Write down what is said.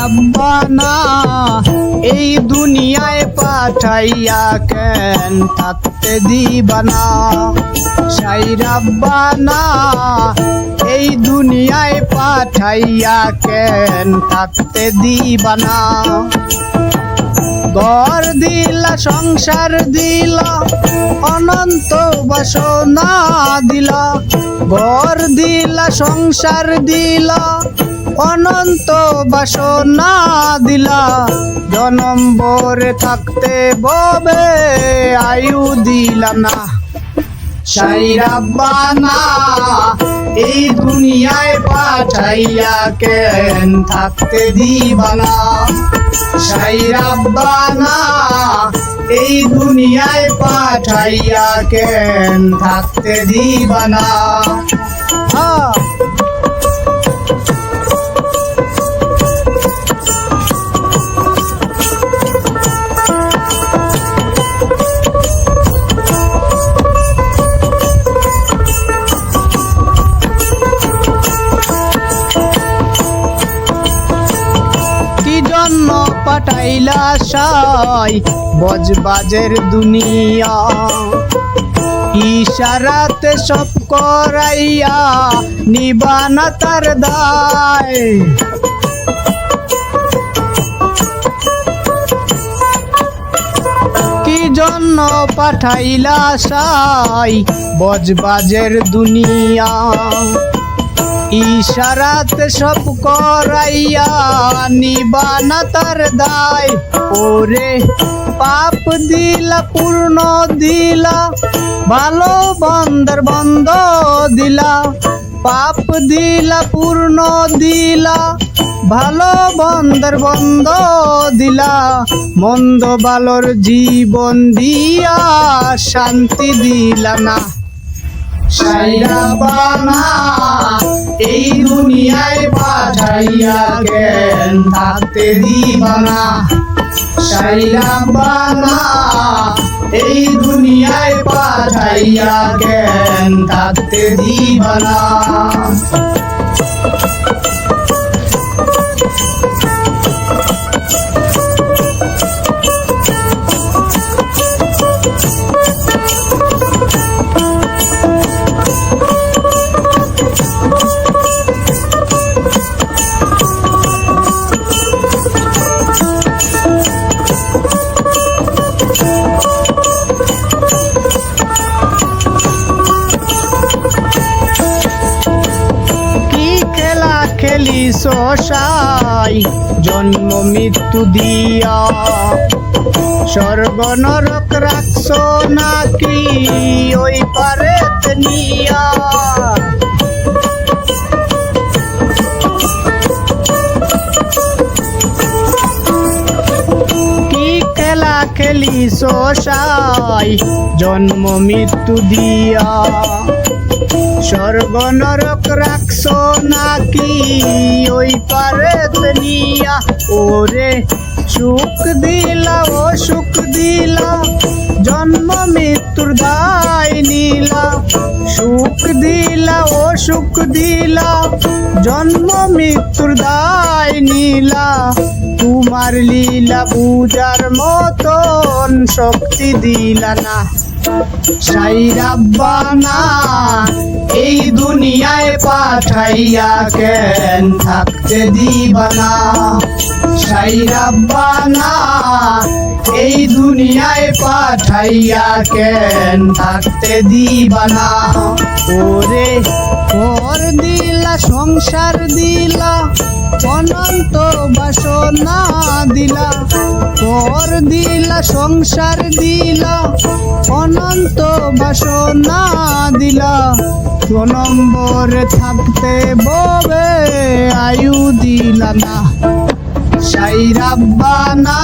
রাব্বানা এই দুনিয়ায় পাঠাইয়া কেন থাকতে দিবানা। সাই রাব্বানা এই দুনিয়ায় পাঠাইয়া কেন থাকতে দিবানা। ঘর দিলা সংসার দিলা অনন্ত বাসনা দিলা। ঘর দিলা সংসার দিলা অনন্ত বাসনা দিলা। জনম ভরে থাকতে ববে আয়ু দিলা না। সাই রাব্বানা এই দুনিয়ায় পাঠাইয়া কেন থাকতে দিবানা। সাই রাব্বানা এই দুনিয়ায় পাঠাইয়া কেন থাকতে দিবানা। পাঠাইলা সাই বজবাজের দুনিয়া। ইশারাতে সব করাইয়া নিবানা তার দায়। কি জন্য পাঠাইলা সাই বজবাজের দুনিয়া। ইশারাতে সব করাইয়া নিবানা তার দায়। ওরে পাপ দিলা পূর্ণ দিলা ভালো বন্দের বন্ধ দিলা। পাপ দিলা পূর্ণ দিলা ভালো বন্দের বন্ধ দিলা। মন্দ ভালোর জীবন দিয়া শান্তি দিলা না। সাই রাব্বানা এই দুনিয়ায় পাঠাইয়া কেন থাকতে দিবানা। সাই রাব্বানা এই দুনিয়ায় পাঠাইয়া কেন থাকতে দিবানা। খেলিছো সাই জন্ম মৃত্যু দিয়া। স্বর্গ নরক রাখছো নাকি ওই পারে নিয়া। কি খেলা খেলিছো সাই জন্ম মৃত্যু দিয়া। স্বর্গ নরক রাখছো নাকি ওই পারে নিয়া। ওরে সুখ দিলা ও সুখ দিলা জন্ম মৃত্যুর দায় নীলা। সুখ দিলা ও সুখ দিলা জন্ম মৃত্যুর দায় নীলা। তোমার লীলা বুঝার মতন শক্তি দিলা না। সাই রাব্বানা এই দুনিয়ায় পাঠাইয়া কেন থাকতে দিবানা। সাই রাব্বানা এই দুনিয়ায় পাঠাইয়া কেন থাকতে দিবানা। ওরে ঘর দিলা সংসার দিলা অনন্ত বাসনা দিলা। ঘর দিলা সংসার দিলা অনন্ত বাসনা দিলা। জনম ভরে থাকতে ববে আয়ু দিলা না। সাই রাব্বানা